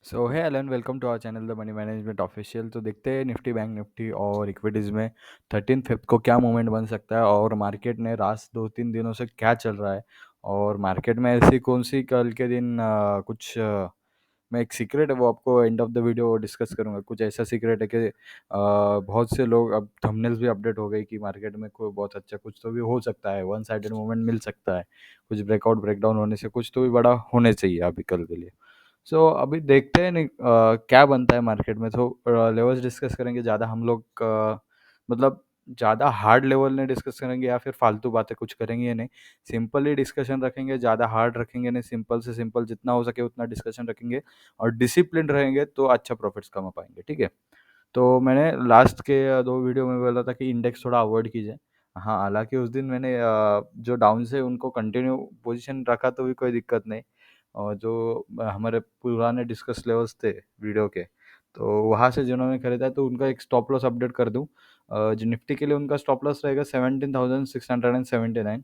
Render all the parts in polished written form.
सो है Alan, welcome to our channel the money management official. तो देखते हैं निफ्टी, बैंक निफ्टी और इक्विटीज़ में 13 फिफ्थ को क्या मूवमेंट बन सकता है और मार्केट ने लास्ट 2-3 दिनों से क्या चल रहा है। और मार्केट में ऐसी कौन सी कल के दिन मैं एक सीक्रेट है वो आपको end of the video discuss करूंगा। कुछ ऐसा सीक्रेट है कि बहुत से लोग अब थंबनेल्स भी अपडेट हो गई कि मार्केट में कोई बहुत अच्छा कुछ तो भी हो सकता है, वन साइडेड मूवमेंट मिल सकता है, कुछ ब्रेकआउट ब्रेकडाउन होने से कुछ तो भी बड़ा होने चाहिए अभी कल के लिए। सो अभी देखते हैं नहीं क्या बनता है मार्केट में। तो लेवल्स डिस्कस करेंगे ज़्यादा हम लोग, मतलब ज़्यादा हार्ड लेवल नहीं डिस्कस करेंगे या फिर फालतू बातें कुछ करेंगे नहीं। सिंपल ही डिस्कशन रखेंगे, ज़्यादा हार्ड रखेंगे नहीं, सिंपल से सिंपल जितना हो सके उतना डिस्कशन रखेंगे और डिसिप्लिन रहेंगे तो अच्छा प्रॉफिट्स कमा पाएंगे। ठीक है। तो मैंने लास्ट के 2 वीडियो में बोला था कि इंडेक्स थोड़ा अवॉइड कीजिए। हाँ, हालांकि उस दिन मैंने जो डाउन से उनको कंटिन्यू पोजीशन रखा तो भी कोई दिक्कत नहीं। और जो हमारे पुराने डिस्कस लेवल्स थे वीडियो के, तो वहाँ से जिन्होंने खरीदा है तो उनका एक स्टॉप लॉस अपडेट कर दूँ। जो निफ्टी के लिए उनका स्टॉप लॉस रहेगा 17,679।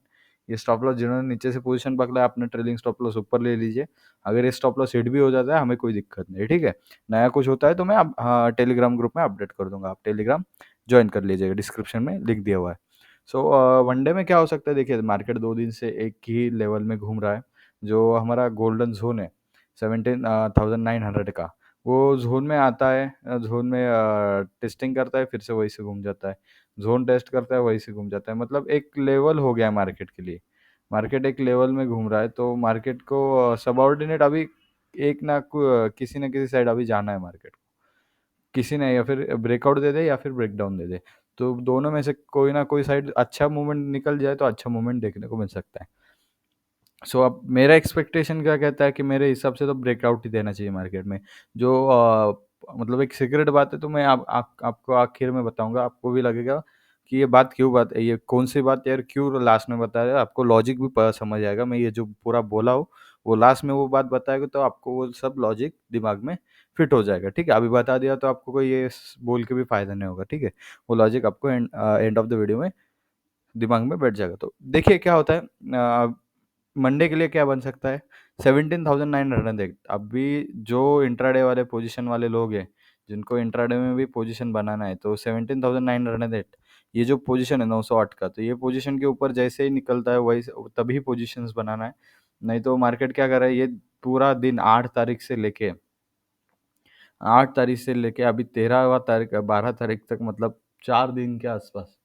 ये स्टॉप लॉस जिन्होंने नीचे से पोजीशन पकड़ा है, अपने ट्रेलिंग स्टॉप लॉस ऊपर ले लीजिए। अगर ये स्टॉप लॉस हिट भी हो जाता है हमें कोई दिक्कत नहीं। ठीक है। नया कुछ होता है तो मैं अब हाँ टेलीग्राम ग्रुप में अपडेट कर दूंगा, आप टेलीग्राम ज्वाइन कर लीजिएगा, डिस्क्रिप्शन में लिख दिया हुआ है। सो वनडे में क्या हो सकता है, देखिए मार्केट 2 दिन से एक ही लेवल में घूम रहा है। जो हमारा गोल्डन जोन है 17,900 का, वो जोन में आता है, जोन में टेस्टिंग करता है, फिर से वही से घूम जाता है। जोन टेस्ट करता है, वही से घूम जाता है। मतलब एक लेवल हो गया है मार्केट के लिए। मार्केट एक लेवल में घूम रहा है तो मार्केट को सबऑर्डिनेट अभी एक ना किसी न किसी साइड अभी जाना है मार्केट को। किसी ने या फिर ब्रेकआउट दे दे या फिर ब्रेकडाउन दे दे, तो दोनों में से कोई ना कोई साइड अच्छा मूवमेंट निकल जाए तो अच्छा मूवमेंट देखने को मिल सकता है। सो अब मेरा एक्सपेक्टेशन क्या कहता है कि मेरे हिसाब से तो ब्रेकआउट ही देना चाहिए मार्केट में। जो मतलब एक सीक्रेट बात है तो मैं आपको आखिर में बताऊंगा, आपको भी लगेगा कि ये बात क्यों, बात ये कौन सी बात यार क्यों लास्ट में बताया, आपको लॉजिक भी पता समझ आएगा। मैं ये जो पूरा बोला हूँ वो लास्ट में वो बात बताएगा तो आपको वो सब लॉजिक दिमाग में फिट हो जाएगा। ठीक है, अभी बता दिया तो आपको कोई ये बोल के भी फायदा नहीं होगा। ठीक है, वो लॉजिक आपको एंड ऑफ द वीडियो में दिमाग में बैठ जाएगा। तो देखिए क्या होता है मंडे के लिए क्या बन सकता है। 17,900 अभी जो इंट्राडे वाले पोजीशन वाले लोग हैं, जिनको इंट्राडे में भी पोजीशन बनाना है, तो 17,900 ये जो पोजीशन है 908 का, तो ये पोजीशन के ऊपर जैसे ही निकलता है वही तभी पोजीशंस बनाना है। नहीं तो मार्केट क्या कर रहा है, ये पूरा दिन 8 तारीख से लेके अभी 13वां तारीख 12 तारीख तक, मतलब 4 दिन के आसपास,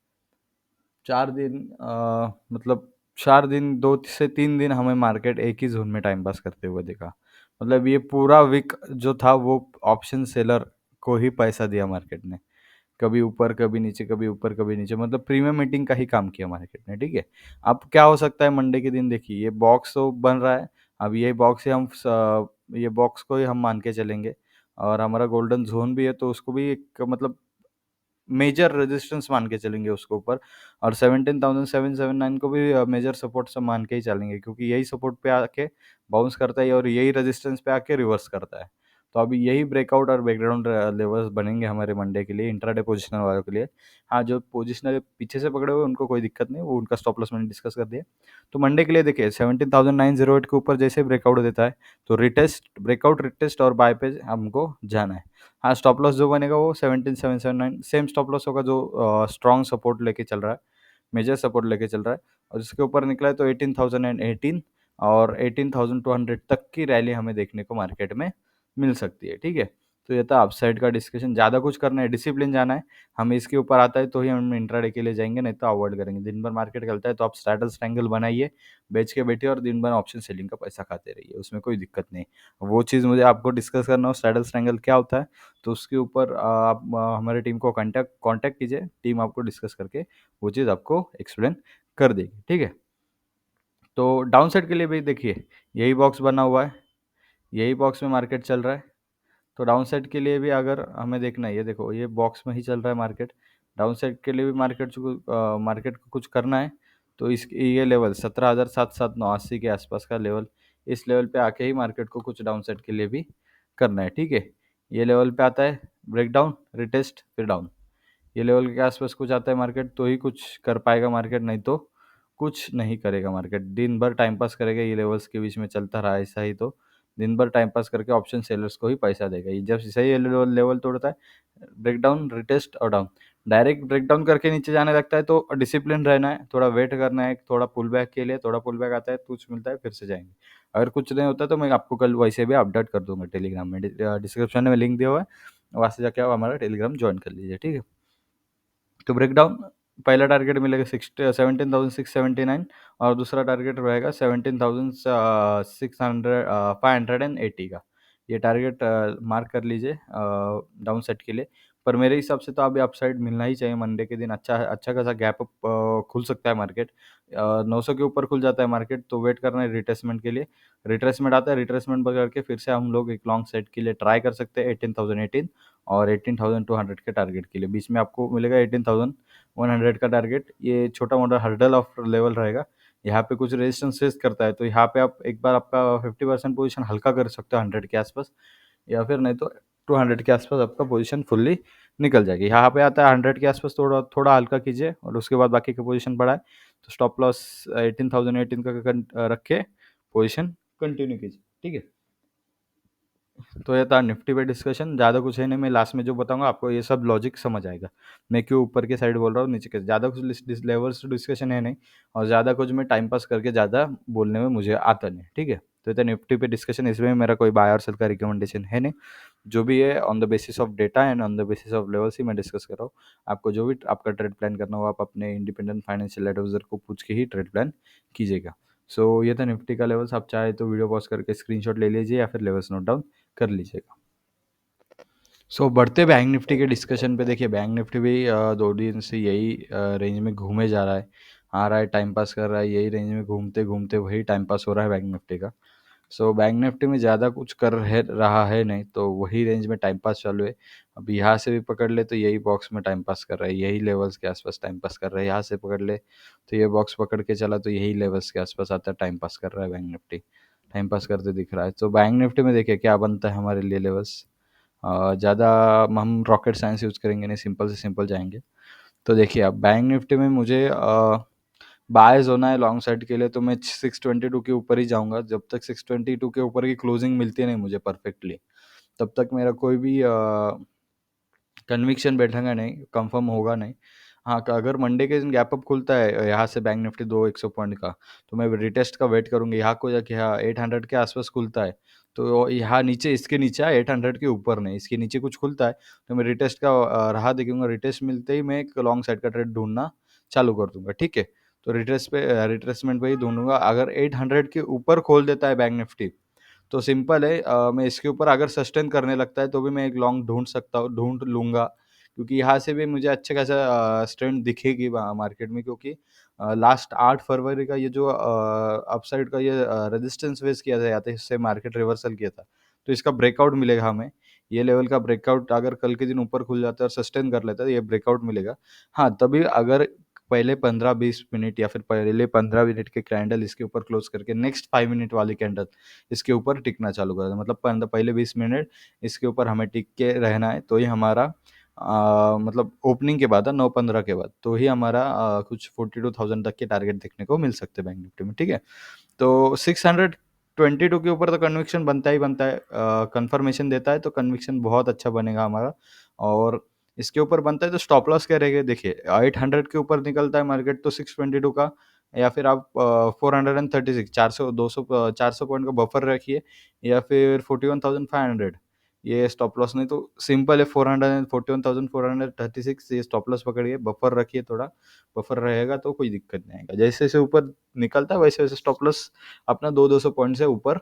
4 दिन मतलब 4 दिन, 2 से 3 दिन हमें मार्केट एक ही जोन में टाइम पास करते हुए देखा। मतलब ये पूरा वीक जो था वो ऑप्शन सेलर को ही पैसा दिया मार्केट ने। कभी ऊपर कभी नीचे, कभी ऊपर कभी नीचे, मतलब प्रीमियम मीटिंग का ही काम किया मार्केट ने। ठीक है। अब क्या हो सकता है मंडे के दिन, देखिए ये बॉक्स तो बन रहा है। अब ये बॉक्स ही ये बॉक्स को ही हम मान के चलेंगे। और हमारा गोल्डन जोन भी है तो उसको भी एक मतलब मेजर रेजिस्टेंस मान के चलेंगे उसके ऊपर। और 17,779 को भी मेजर सपोर्ट से मान के ही चलेंगे, क्योंकि यही सपोर्ट पे आके बाउंस करता है और यही रेजिस्टेंस पे आके रिवर्स करता है। तो अभी यही ब्रेकआउट और बैकग्राउंड लेवल्स बनेंगे हमारे मंडे के लिए, इंट्राडे पोजिशनल वालों के लिए। हाँ, जो पोजिशनल पीछे से पकड़े हुए उनको कोई दिक्कत नहीं, वो उनका स्टॉप लॉस मैंने डिस्कस कर दिया। तो मंडे के लिए देखिए 17,908 के ऊपर जैसे ब्रेकआउट देता है तो रिटेस्ट, ब्रेकआउट, रिटेस्ट और बाय पे हमको जाना है। हाँ, स्टॉप लॉस जो बनेगा वो 17,779 सेम स्टॉप लॉस होगा जो स्ट्रॉन्ग सपोर्ट लेके चल रहा है, मेजर सपोर्ट लेके चल रहा है। और इसके ऊपर निकला है तो 18,018 और 18,200 तक की रैली हमें देखने को मार्केट में मिल सकती है। ठीक है। तो ये था अपसाइड का डिस्कशन। ज़्यादा कुछ करना है, डिसिप्लिन जाना है। हमें इसके ऊपर आता है तो ही हम इंट्राडे के लिए जाएंगे, नहीं तो अवॉइड करेंगे। दिन भर मार्केट चलता है तो आप स्ट्रैडल ट्रायंगल बनाइए, बेच के बैठिए और दिन भर ऑप्शन सेलिंग का पैसा खाते रहिए, उसमें कोई दिक्कत नहीं। वो चीज़ मुझे आपको डिस्कस करना हो स्ट्रैडल ट्रायंगल क्या होता है, तो उसके ऊपर आप हमारे टीम को कांटेक्ट कांटेक्ट कीजिए, टीम आपको डिस्कस करके वो चीज़ आपको एक्सप्लेन कर देगी। ठीक है। तो डाउन साइड के लिए भी देखिए यही बॉक्स बना हुआ है, यही बॉक्स में मार्केट चल रहा है। तो डाउन साइड के लिए भी अगर हमें देखना है, ये देखो ये बॉक्स में ही चल रहा है मार्केट। डाउन साइड के लिए भी मार्केट को कुछ करना है तो इस ये लेवल 17,779 के आसपास का लेवल, इस लेवल पे आके ही मार्केट को कुछ डाउन साइड के लिए भी करना है। ठीक है। ये लेवल पे आता है ब्रेकडाउन, रिटेस्ट, फिर डाउन। ये लेवल के आसपास कुछ आता है मार्केट तो ही कुछ कर पाएगा मार्केट, नहीं तो कुछ नहीं करेगा मार्केट। दिन भर टाइम पास करेगा, ये लेवल्स के बीच में चलता रहा ऐसा ही तो दिन भर टाइम पास करके ऑप्शन सेलर्स को ही पैसा देगा। ये जब सही लेवल लेवल तोड़ता है, ब्रेकडाउन, रिटेस्ट और डाउन, डायरेक्ट ब्रेकडाउन करके नीचे जाने लगता है तो डिसिप्लिन रहना है, थोड़ा वेट करना है, थोड़ा पुल बैक के लिए, थोड़ा पुल बैक आता है, कुछ मिलता है, फिर से जाएंगे। अगर कुछ नहीं होता तो मैं आपको कल वैसे भी अपडेट कर दूंगा टेलीग्राम में, डिस्क्रिप्शन में लिंक दिया हुआ है, वहाँ से जाके आप हमारा टेलीग्राम ज्वाइन कर लीजिए, ठीक है। तो ब्रेकडाउन, पहला टारगेट मिलेगा 17,679 और दूसरा टारगेट रहेगा 580 का। ये टारगेट मार्क कर लीजिए डाउन सेट के लिए। पर मेरे हिसाब से तो अभी अपसाइड मिलना ही चाहिए, मंडे के दिन अच्छा अच्छा खासा गैप अप खुल सकता है मार्केट। 900 के ऊपर खुल जाता है मार्केट तो वेट करना है रिट्रेसमेंट के लिए। रिट्रेसमेंट आता है, रिट्रेसमेंट पकड़ के फिर से हम लोग एक लॉन्ग सेट के लिए ट्राई कर सकते हैं 18,018 और 18,200 के टारगेट के लिए। बीच में आपको मिलेगा 18,100 का टारगेट, ये छोटा मोटा हर्डल ऑफ लेवल रहेगा। यहाँ पे कुछ रेजिस्टेंस फेस करता है तो यहाँ पे आप एक बार आपका 50% पोजीशन हल्का कर सकते हो 100 के आसपास, या फिर नहीं तो 200 के आसपास आपका पोजीशन फुल्ली निकल जाएगी। यहाँ पे आता है 100 के आसपास थोड़ा थोड़ा हल्का कीजिए और उसके बाद बाकी का पोजीशन बढ़ाए, तो स्टॉप लॉस 18,018 का रख के पोजीशन कंटिन्यू कीजिए, ठीक है। तो ये था निफ्टी पे डिस्कशन, ज़्यादा कुछ है नहीं, मैं लास्ट में जो बताऊंगा आपको ये सब लॉजिक समझ आएगा। मैं क्यों ऊपर के साइड बोल रहा हूँ, नीचे के, ज़्यादा कुछ लेवल्स डिस्कशन है नहीं, और ज़्यादा कुछ मैं टाइम पास करके ज़्यादा बोलने में मुझे आता नहीं, ठीक है। तो ये था निफ्टी पे डिस्कशन, इसमें मेरा कोई बाय और सेल का रिकमेंडेशन है नहीं, जो भी है on the basis of data and on the basis of levels ही मैं डिस्कस कर रहा हूँ। आपको जो भी आपका ट्रेड प्लान करना हो आप अपने इंडिपेंडेंट फाइनेंशियल एडवाइजर को पूछ के ही ट्रेड प्लान कीजिएगा। सो ये था निफ्टी का लेवल्स, आप चाहे तो वीडियो पॉज करके स्क्रीनशॉट ले लीजिए या फिर लेवल्स नोट डाउन कर लीजिएगा। बढ़ते बैंक निफ्टी के डिस्कशन पे, देखिए बैंक निफ्टी भी 2 दिन से यही रेंज में घूमे जा रहा है, आ रहा है, टाइम पास कर रहा है, यही रेंज में घूमते घूमते वही टाइम पास हो रहा है बैंक निफ्टी का। बैंक निफ्टी में ज़्यादा कुछ कर रहा है नहीं, तो वही रेंज में टाइम पास चालू है। अब यहाँ से भी पकड़ ले तो यही बॉक्स में टाइम पास कर रहा है, यही लेवल्स के आसपास टाइम पास कर रहा है, यहाँ से पकड़ ले तो ये बॉक्स पकड़ के चला तो यही लेवल्स के आसपास आता है, टाइम पास कर रहा है बैंक निफ्टी, टाइम पास करते दिख रहा है। तो बैंक निफ्टी में देखिए क्या बनता है हमारे लिए लेवल्स। ज़्यादा हम रॉकेट साइंस यूज़ करेंगे नहीं, सिंपल से सिंपल जाएंगे। तो देखिए अब बैंक निफ्टी में मुझे बायज होना है लॉन्ग साइड के लिए, तो मैं 622 के ऊपर ही जाऊंगा, जब तक 622 के ऊपर की क्लोजिंग मिलती नहीं मुझे परफेक्टली, तब तक मेरा कोई भी कन्विक्शन बैठेगा नहीं, कंफर्म होगा नहीं। हाँ, अगर मंडे के दिन गैप अप खुलता है यहाँ से बैंक निफ्टी 200 पॉइंट का, तो मैं रिटेस्ट का वेट करूँगी, यहाँ को जाके यहाँ 800 के आसपास खुलता है तो यहाँ नीचे, इसके नीचे 800 के ऊपर नहीं, इसके नीचे कुछ खुलता है तो मैं रिटेस्ट का राह देखूंगा, रिटेस्ट मिलते ही मैं एक लॉन्ग साइड का ट्रेड ढूंढना चालू कर दूंगा, ठीक है। तो रिट्रेसमेंट पे ही ढूंढूंगा, अगर 800 के ऊपर खोल देता है बैंक निफ्टी तो सिंपल है, मैं इसके ऊपर अगर सस्टेन करने लगता है तो भी मैं एक लॉन्ग ढूंढ लूँगा, क्योंकि यहाँ से भी मुझे अच्छे खासा स्ट्रेंथ दिखेगी मार्केट में, क्योंकि लास्ट 8 फरवरी का ये जो अपसाइड का ये रेजिस्टेंस फेस किया था, या तो इससे मार्केट रिवर्सल किया था, तो इसका ब्रेकआउट मिलेगा हमें, ये लेवल का ब्रेकआउट अगर कल के दिन ऊपर खुल जाता है और सस्टेन कर लेता है, ये ब्रेकआउट मिलेगा। हाँ, तभी अगर पहले 15-20 मिनट या फिर पहले 15 मिनट के कैंडल इसके ऊपर क्लोज करके नेक्स्ट 5 मिनट वाली कैंडल इसके ऊपर टिकना चालू कर दें, मतलब पहले 20 मिनट इसके ऊपर हमें टिक के रहना है, तो ही हमारा मतलब ओपनिंग के बाद 9:15 के बाद तो ही हमारा कुछ 42,000 तक के टारगेट देखने को मिल सकते हैं बैंक निफ्टी में, ठीक है। तो 622 के ऊपर तो कन्विक्शन बनता ही बनता है, कंफर्मेशन देता है तो कन्विक्शन बहुत अच्छा बनेगा हमारा, और इसके ऊपर बनता है तो स्टॉप लॉस क्या रहेगा, देखिए 800 के ऊपर निकलता है मार्केट तो 622 का, या फिर आप 436 400 200 400 पॉइंट का बफर रखिए, या फिर 41,500 ये स्टॉप लॉस, नहीं तो सिंपल है 441,436 ये स्टॉप लॉस पकड़िए, बफर रखिए, थोड़ा बफर रहेगा तो कोई दिक्कत नहीं आएगा, जैसे जैसे ऊपर निकलता है वैसे वैसे स्टॉप लॉस अपना 200 पॉइंट से ऊपर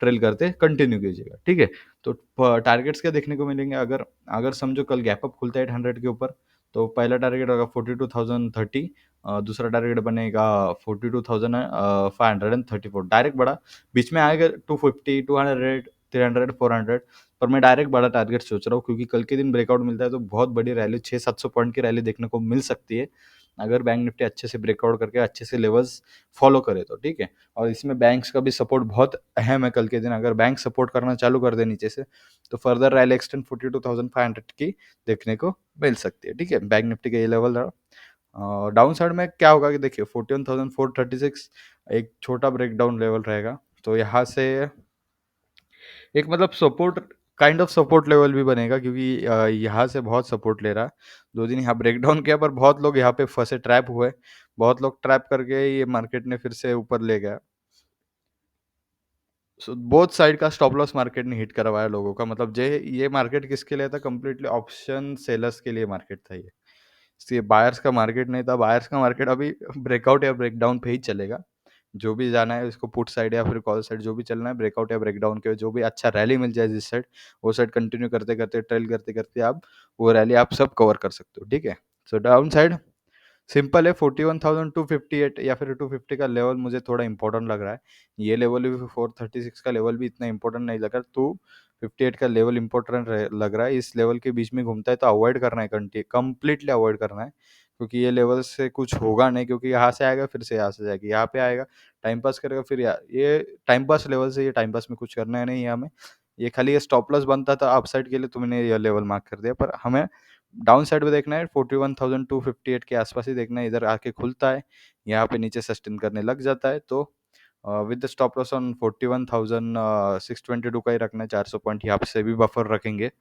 ट्रेल करते कंटिन्यू कीजिएगा, ठीक है। तो टारगेट्स क्या देखने को मिलेंगे, अगर अगर समझो कल गैप अप खुलता है 800 के ऊपर, तो पहला टारगेट होगा 42,030, दूसरा टारगेट बनेगा 42,534, डायरेक्ट बढ़ा, बीच में आएगा 250 200 300 400, पर मैं डायरेक्ट बड़ा टारगेट सोच रहा हूँ, क्योंकि कल के दिन ब्रेकआउट मिलता है तो बहुत बड़ी रैली 600-700 पॉइंट की रैली देखने को मिल सकती है, अगर बैंक निफ्टी अच्छे से ब्रेकआउट करके अच्छे से लेवल्स फॉलो करे तो, ठीक है। और इसमें बैंक्स का भी सपोर्ट बहुत अहम है, कल के दिन अगर बैंक सपोर्ट करना चालू कर दे नीचे से तो फर्दर रैली एक्सटेंड 42,500 की देखने को मिल सकती है, ठीक है। बैंक निफ्टी का ये लेवल रहा। डाउन साइड में क्या होगा कि देखिए 41,436 एक छोटा ब्रेकडाउन लेवल रहेगा, तो यहाँ से एक मतलब support, kind of support level भी बनेगा, क्योंकि यहाँ से बहुत सपोर्ट ले रहा है। 2 दिन यहाँ ब्रेकडाउन किया पर बहुत लोग यहाँ पे फँसे, ट्रैप हुए। बहुत लोग ट्रैप करके ये मार्केट ने फिर से ऊपर ले गया। सो बोथ साइड का स्टॉप लॉस मार्केट ने हिट करवाया लोगों का, मतलब ये मार्केट किसके लिए था? कंप्लीटली ऑप्शन सेलर्स के लिए मार्केट था ये। ये बायर्स का मार्केट नहीं था। बायर्स का मार्केट अभी ब्रेकआउट या ब्रेकडाउन पे ही चलेगा। जो भी जाना है उसको, पुट साइड या फिर कॉल साइड जो भी चलना है, ब्रेकआउट या ब्रेकडाउन के जो भी अच्छा रैली मिल जाए जिस साइड, वो साइड कंटिन्यू करते करते, ट्रेल करते करते आप वो रैली आप सब कवर कर सकते हो, ठीक है। सो डाउन साइड सिंपल है, 41,258 या फिर 250 का लेवल मुझे थोड़ा इंपॉर्टेंट लग रहा है। ये लेवल भी, 436 का लेवल भी इतना इंपॉर्टेंट नहीं लगा। 258 का लेवल इंपॉर्टेंट लग रहा है। इस लेवल के बीच में घूमता है तो अवॉइड करना है, कंप्लीटली अवॉइड करना है, क्योंकि ये लेवल से कुछ होगा नहीं, क्योंकि यहाँ से आएगा फिर से यहाँ से जाएगी, यहाँ पे आएगा टाइम पास करेगा, फिर ये टाइम पास लेवल से, ये टाइम पास में कुछ करना है नहीं है हमें। ये खाली ये स्टॉप लॉस बनता था अपसाइड के लिए, तो मैंने ये लेवल मार्क कर दिया, पर हमें डाउन साइड पे देखना है। 41,258 के आसपास ही देखना है। इधर आके खुलता है, यहाँ पे नीचे सस्टेन करने लग जाता है, तो with the stop loss on 41,622 का ही रखना है। 400 पॉइंट यहाँ से भी बफर रखेंगे।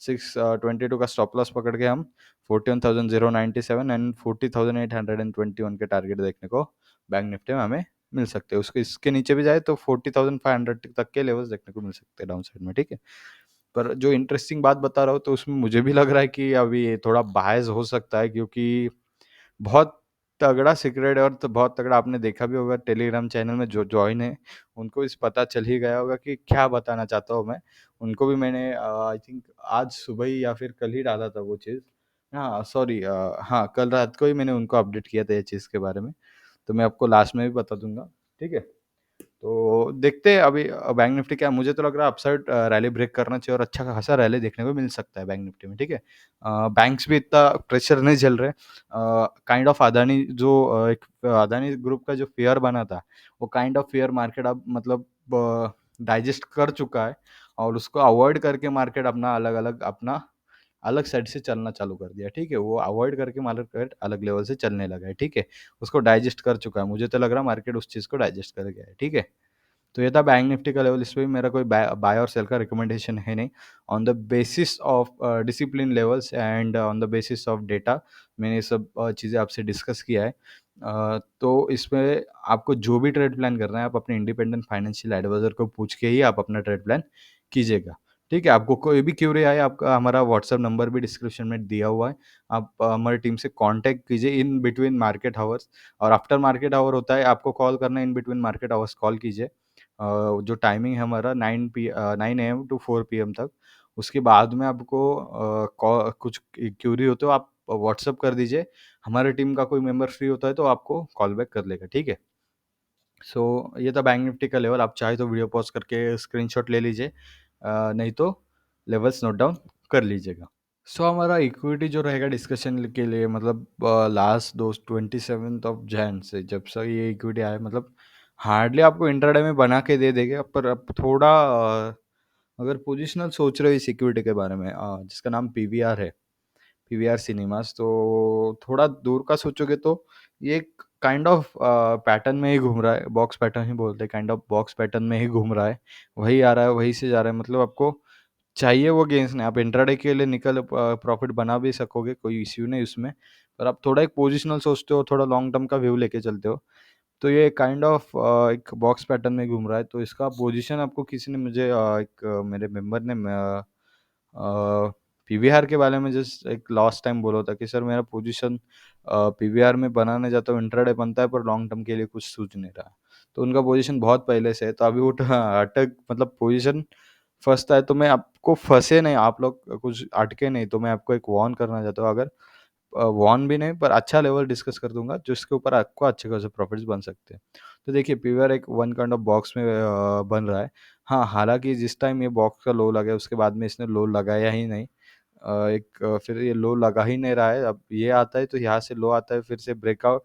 622 का स्टॉप लॉस पकड़ के हम 41,097 एंड 40,821 के टारगेट देखने को बैंक निफ्टी में हमें मिल सकते हैं। उसके इसके नीचे भी जाए तो 40,500 तक के लेवल्स देखने को मिल सकते हैं डाउन साइड में, ठीक है। पर जो इंटरेस्टिंग बात बता रहा हूँ, तो उसमें मुझे भी लग रहा है कि अभी ये थोड़ा बायस हो सकता है, क्योंकि बहुत तगड़ा सीक्रेट है, और तो बहुत तगड़ा आपने देखा भी होगा टेलीग्राम चैनल में जो जॉइन है, उनको इस पता चल ही गया होगा कि क्या बताना चाहता हूँ मैं। उनको भी मैंने आई थिंक आज सुबह ही या फिर कल ही डाला था वो चीज़। हाँ, सॉरी, हाँ, कल रात को ही मैंने उनको अपडेट किया था ये चीज़ के बारे में। तो मैं आपको लास्ट में भी बता दूँगा, ठीक है? तो देखते हैं अभी बैंक निफ्टी क्या, मुझे तो लग रहा है अपसाइड रैली ब्रेक करना चाहिए, और अच्छा खासा रैली देखने को मिल सकता है बैंक निफ्टी में, ठीक है। बैंक्स भी इतना प्रेशर नहीं झेल रहे। काइंड ऑफ अदानी जो एक अदानी ग्रुप का जो फेयर बना था, वो काइंड ऑफ फेयर मार्केट अब मतलब डाइजेस्ट कर चुका है, और उसको अवॉइड करके मार्केट अपना अलग साइड से चलना चालू कर दिया, ठीक है। वो अवॉइड करके मार्केट अलग लेवल से चलने लगा है, ठीक है। उसको डाइजेस्ट कर चुका है, मुझे तो लग रहा है मार्केट उस चीज़ को डाइजेस्ट कर गया है, ठीक है। तो ये था बैंक निफ्टी का लेवल। इसमें भी मेरा कोई बाय और सेल का रिकमेंडेशन है नहीं। On the basis of discipline levels and on the basis of data मैंने ये सब चीज़ें आपसे डिस्कस किया है। तो इसमें आपको जो भी ट्रेड प्लान करना है, आप अपने इंडिपेंडेंट फाइनेंशियल एडवाइज़र को पूछ के ही आप अपना ट्रेड प्लान कीजिएगा, ठीक है। आपको कोई भी क्यूरी आए, आपका हमारा व्हाट्सएप नंबर भी डिस्क्रिप्शन में दिया हुआ है। आप हमारी टीम से कॉन्टैक्ट कीजिए इन बिटवीन मार्केट हावर्स, और आफ्टर मार्केट आवर होता है आपको कॉल करना है, in between market hours call कीजिए। जो टाइमिंग है हमारा 9 एएम टू 4 पीएम तक। उसके बाद में आपको कुछ क्यूरी हो तो आप व्हाट्सएप कर दीजिए। हमारी टीम का कोई मेंबर फ्री होता है तो आपको कॉल बैक कर लेगा, ठीक है। सो ये था बैंक निफ्टी का लेवल। आप चाहे तो वीडियो पॉज करके स्क्रीनशॉट ले लीजिए, नहीं तो लेवल्स नोट डाउन कर लीजिएगा। सो हमारा इक्विटी जो रहेगा डिस्कशन के लिए, मतलब लास्ट दो 27 से जब से ये इक्विटी आया, मतलब हार्डली आपको इंट्राडे में बना के दे देगा, पर अब थोड़ा अगर पोजिशनल सोच रहे हो इस इक्विटी के बारे में, जिसका नाम पीवीआर है, पीवीआर सिनेमास, तो थोड़ा दूर का सोचोगे तो ये एक काइंड ऑफ पैटर्न में ही घूम रहा है। बॉक्स पैटर्न ही बोलते हैं, काइंड ऑफ बॉक्स पैटर्न में ही घूम रहा है। वही आ रहा है, वही से जा रहा है, मतलब आपको चाहिए वो गेन्स नहीं। आप इंट्राडे के लिए निकल प्रॉफिट बना भी सकोगे, कोई इश्यू नहीं उसमें। पर आप थोड़ा एक पोजिशनल सोचते हो, थोड़ा लॉन्ग टर्म का व्यू लेके चलते हो, तो ये काइंड ऑफ एक बॉक्स पैटर्न में घूम रहा है। तो इसका पोजीशन आपको किसी ने मुझे मेरे मेंबर ने पीवीआर के बारे में जस्ट एक लास्ट टाइम बोला था कि सर मेरा पोजीशन पीवीआर में बनाने जाता हूँ, इंट्राडे बनता है पर लॉन्ग टर्म के लिए कुछ सूझ नहीं रहा। तो उनका पोजीशन बहुत पहले से है, तो अभी वो अटक, मतलब पोजीशन फँसता है, तो मैं आपको फँसे नहीं, आप लोग कुछ अटके नहीं, तो मैं आपको एक वार्न करना चाहता हूँ। अगर वार्न भी नहीं, पर अच्छा लेवल डिस्कस कर दूँगा जिसके ऊपर आपको अच्छे खासे प्रॉफिट्स बन सकते हैं। तो देखिए पीवीआर एक वन काइंड ऑफ बॉक्स में बन रहा है। हाँ, हालाँकि जिस टाइम ये बॉक्स का लो लगा है उसके बाद में इसने लो लगाया ही नहीं। फिर ये लो लगा ही नहीं रहा है। अब ये आता है तो यहाँ से लो आता है, फिर से ब्रेकआउट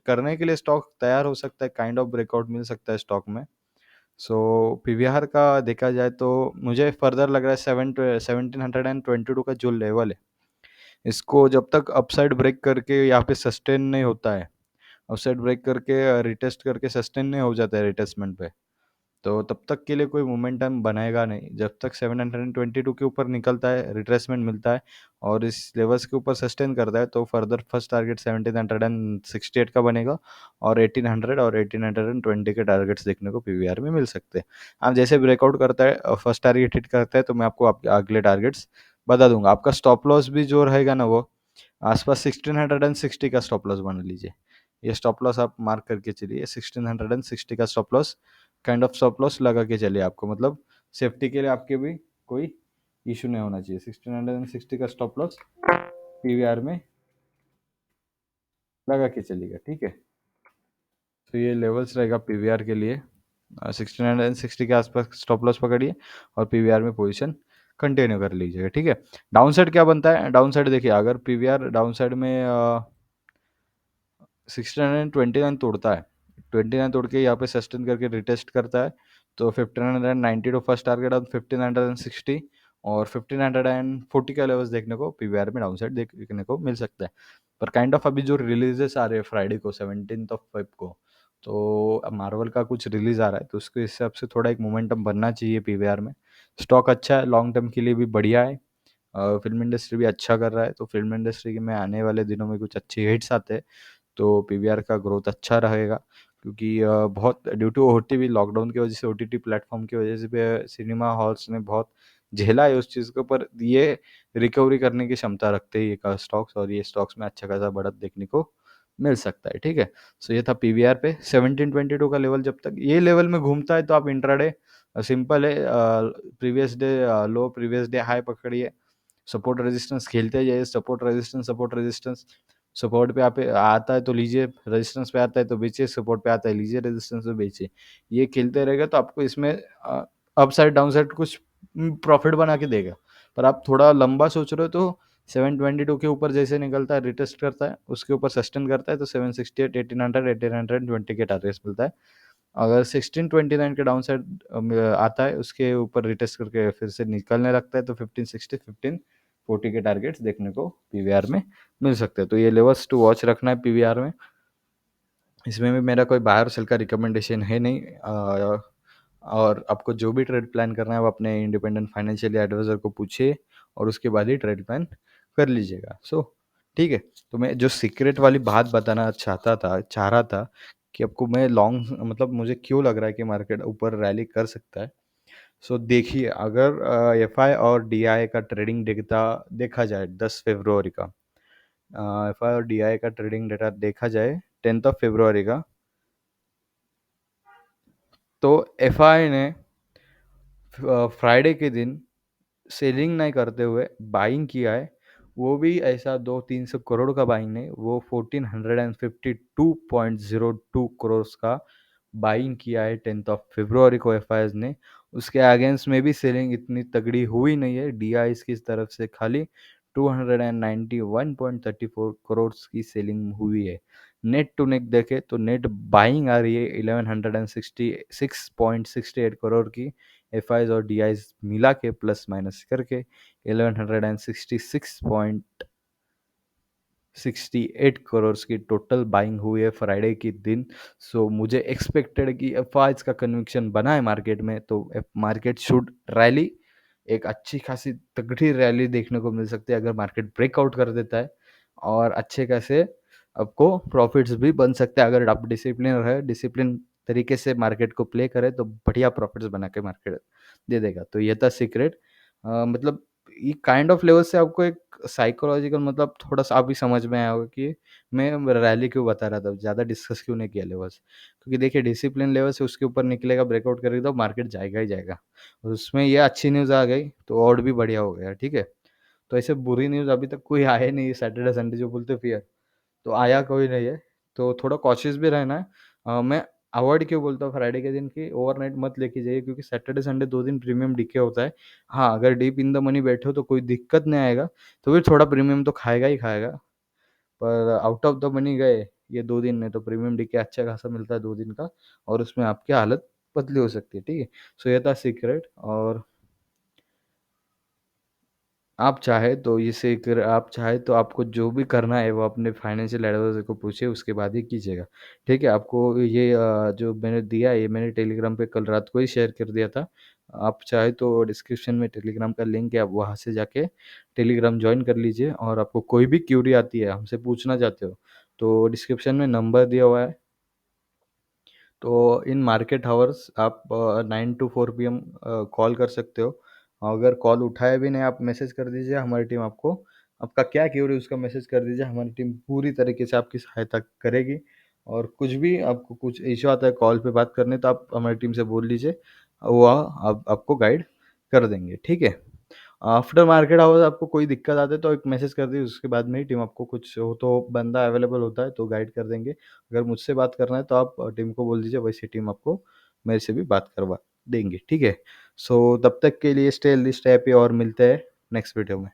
करने के लिए स्टॉक तैयार हो सकता है, काइंड ऑफ ब्रेकआउट मिल सकता है स्टॉक में। सो पीवीआर का देखा जाए तो मुझे फर्दर लग रहा है 1722 का जो लेवल है, इसको जब तक अपसाइड ब्रेक करके यहाँ पे सस्टेन नहीं होता है, अपसाइड ब्रेक करके रिटेस्ट करके सस्टेन नहीं हो जाता है रिटेस्टमेंट पे, तो तब तक के लिए कोई मोमेंटम बनाएगा नहीं। जब तक 722 के ऊपर निकलता है, रिट्रेसमेंट मिलता है और इस लेवल्स के ऊपर सस्टेन करता है, तो फर्दर फर्स्ट टारगेट 1768 का बनेगा और 1800 और 1820 के टारगेट्स देखने को पीवीआर में मिल सकते हैं। आप जैसे ब्रेकआउट करता है, फर्स्ट टारगेट हिट करता है, तो मैं आपको अगले टारगेट्स बता दूंगा। आपका स्टॉप लॉस भी जो रहेगा ना, वो आसपास 1660 का स्टॉप लॉस बना लीजिए। ये स्टॉप लॉस आप मार्क करके चलिए, 1660 का stop loss, kind of stop loss लगा के चलिए आपको, मतलब सेफ्टी के लिए आपके भी कोई इशू नहीं होना चाहिए। 1660 का स्टॉप लॉस पीवीआर में लगा के चलिएगा, ठीक है। तो ये लेवल्स रहेगा पीवीआर के लिए, 1660 के आसपास स्टॉप लॉस पकड़िए और पीवीआर में पोजीशन कंटिन्यू कर लीजिएगा, ठीक है। डाउन साइड क्या बनता है? डाउन साइड देखिए, अगर पीवीआर डाउन साइड में 1629 तोड़ता है, 29 तोड़ के यहाँ पे सस्टेन करके रिटेस्ट करता है, तो 1590 टू फर्स्ट टारगेट और 1560 और 1540 का लेवल्स देखने को पीवीआर में डाउन साइड देखने को मिल सकता है। पर काइंड ऑफ अभी जो रिलीजेस आ रहे हैं फ्राइडे को 17 फेब को, तो मार्वल का कुछ रिलीज आ रहा है, तो उसके हिसाब से थोड़ा एक मोमेंटम बनना चाहिए पीवीआर में। स्टॉक अच्छा है, लॉन्ग टर्म के लिए भी बढ़िया है। फिल्म इंडस्ट्री भी अच्छा कर रहा है, तो फिल्म इंडस्ट्री के में आने वाले दिनों में कुछ अच्छे हिट्स आते हैं, तो पीवीआर का ग्रोथ अच्छा रहेगा। क्योंकि बहुत ड्यू टू ओटीटी, लॉकडाउन की वजह से ओटीटी प्लेटफॉर्म की वजह से भी सिनेमा हॉल्स ने बहुत झेला है उस चीज़ को, पर ये रिकवरी करने की क्षमता रखते हैं ये स्टॉक्स, और ये स्टॉक्स में अच्छा खासा बढ़त देखने को मिल सकता है, ठीक है। सो ये था पीवीआर पे 1722 का लेवल। जब तक ये लेवल में घूमता है तो आप इंट्राडे सिंपल है, प्रीवियस डे लो प्रीवियस डे हाई पकड़िए, सपोर्ट रेजिस्टेंस खेलते जाइए, support resistance support resistance. Support पे आप आता है तो लीजिए, रेजिस्टेंस पे आता है तो बेचिए, सपोर्ट पे आता है लीजिए, रेजिस्टेंस पे बेचिए। ये खेलते रहेगा तो आपको इसमें अप साइड डाउन साइड कुछ प्रॉफिट बना के देगा। पर आप थोड़ा लंबा सोच रहे हो तो 722 के ऊपर जैसे निकलता है, रिटेस्ट करता है, उसके ऊपर सस्टेन करता है, तो 768 1800 1820 के टारगेट्स मिलता है। अगर 1629 के डाउन साइड आता है, उसके ऊपर रिटेस्ट करके फिर से निकलने लगता है, तो 1560 1540 के टारगेट्स देखने को पीवीआर में मिल सकते हैं। तो ये लेवल्स टू वॉच रखना है पीवीआर में। इसमें भी मेरा कोई बाय और सेल का रिकमेंडेशन है नहीं, और आपको जो भी ट्रेड प्लान करना है वो अपने इंडिपेंडेंट फाइनेंशियल एडवाइजर को पूछिए और उसके बाद ही ट्रेड प्लान कर लीजिएगा। सो ठीक है। तो मैं जो सीक्रेट वाली बात बताना चाह रहा था कि आपको मैं लॉन्ग, मतलब मुझे क्यों लग रहा है कि मार्केट ऊपर रैली कर सकता है। सो देखिए, अगर एफआई और डीआई का ट्रेडिंग डेटा देखा जाए 10 फरवरी का, एफआई और डीआई का ट्रेडिंग डेटा देखा जाए 10 फरवरी का, तो एफआई ने फ्राइडे के दिन सेलिंग नहीं करते हुए बाइंग किया है। वो भी ऐसा 200-300 करोड़ का बाइंग नहीं, वो 1452.02 करोड़ का बाइंग किया है 10 फरवरी को एफआईएस ने। उसके अगेंस्ट में भी सेलिंग इतनी तगड़ी हुई नहीं है, डीआईस की तरफ से खाली 291.34 करोड़ की सेलिंग हुई है। नेट टू नेट देखे तो नेट बाइंग आ रही है 1166.68 करोड़ की, एफआईज और डीआईज मिला के प्लस माइनस करके 1166.68 करोड़ की टोटल बाइंग हुई है फ्राइडे के दिन। सो मुझे एक्सपेक्टेड कि एफआईज का कन्विक्शन बना है मार्केट में, तो मार्केट शुड रैली, एक अच्छी खासी तगड़ी रैली देखने को मिल सकती है अगर मार्केट ब्रेकआउट कर देता है, और अच्छे खासे आपको प्रॉफिट्स भी बन सकते हैं अगर आप डिसिप्लिन रहे, डिसिप्लिन तरीके से मार्केट को प्ले करें, तो बढ़िया प्रॉफिट्स बना के मार्केट दे देगा। तो ये था सीक्रेट। मतलब ये काइंड ऑफ लेवल से आपको एक साइकोलॉजिकल, मतलब थोड़ा सा अभी समझ में आया होगा कि मैं रैली क्यों बता रहा था, ज़्यादा डिस्कस क्यों नहीं किया लेवल्स। क्योंकि देखिए, डिसिप्लिन लेवल से उसके ऊपर निकलेगा, ब्रेकआउट करेगा, तो मार्केट जाएगा ही जाएगा। और उसमें ये अच्छी न्यूज़ आ गई तो और भी बढ़िया हो गया, ठीक है। तो ऐसे बुरी न्यूज़ अभी तक कोई आया नहीं, सैटरडे संडे जो बोलते फिर, तो आया कोई नहीं है। तो थोड़ा कॉशियस भी रहना है। मैं अवॉइड क्यों बोलता हूँ फ्राइडे के दिन की ओवरनाइट मत लेके जाइए, क्योंकि सैटरडे संडे 2 दिन प्रीमियम डीके होता है। हाँ, अगर डीप इन द मनी बैठे हो तो कोई दिक्कत नहीं आएगा, तो फिर थोड़ा प्रीमियम तो खाएगा ही खाएगा। पर आउट ऑफ द मनी गए ये 2 दिन में, तो प्रीमियम डीके अच्छा खासा मिलता है 2 दिन का, और उसमें आपकी हालत पतली हो सकती है, ठीक है। सो ये था सीक्रेट। और आप चाहें तो इसे कर आप चाहें तो आपको जो भी करना है वो अपने फाइनेंशियल एडवाइज़र को पूछिए, उसके बाद ही कीजिएगा। ठीक है? आपको ये जो मैंने दिया है, ये मैंने टेलीग्राम पे कल रात को ही शेयर कर दिया था। आप चाहें तो डिस्क्रिप्शन में टेलीग्राम का लिंक है, आप वहाँ से जाके टेलीग्राम जॉइन कर लीजिए और आपको कोई भी क्वेरी आती है, हमसे पूछना चाहते हो, तो डिस्क्रिप्शन में नंबर दिया हुआ है। तो इन मार्केट हावर्स आप 9 टू 4 पीएम कॉल कर सकते हो। अगर कॉल उठाया भी नहीं, आप मैसेज कर दीजिए, हमारी टीम आपको आपका क्या क्वेरी है उसका मैसेज कर दीजिए, हमारी टीम पूरी तरीके से आपकी सहायता करेगी। और कुछ भी आपको कुछ इश्यू आता है कॉल पे बात करने, तो आप हमारी टीम से बोल लीजिए, वो आप आपको गाइड कर देंगे, ठीक है? आफ्टर मार्केट आवर्स आपको कोई दिक्कत आती है तो एक मैसेज कर दीजिए, उसके बाद मेरी टीम आपको कुछ हो तो बंदा अवेलेबल होता है तो गाइड कर देंगे। अगर मुझसे बात करना है तो आप टीम को बोल दीजिए, वैसे टीम आपको मेरे से भी बात करवा देंगे, ठीक है? सो तब तक के लिए स्टे हेल्दी, स्टे हैप्पी और मिलते हैं नेक्स्ट वीडियो में।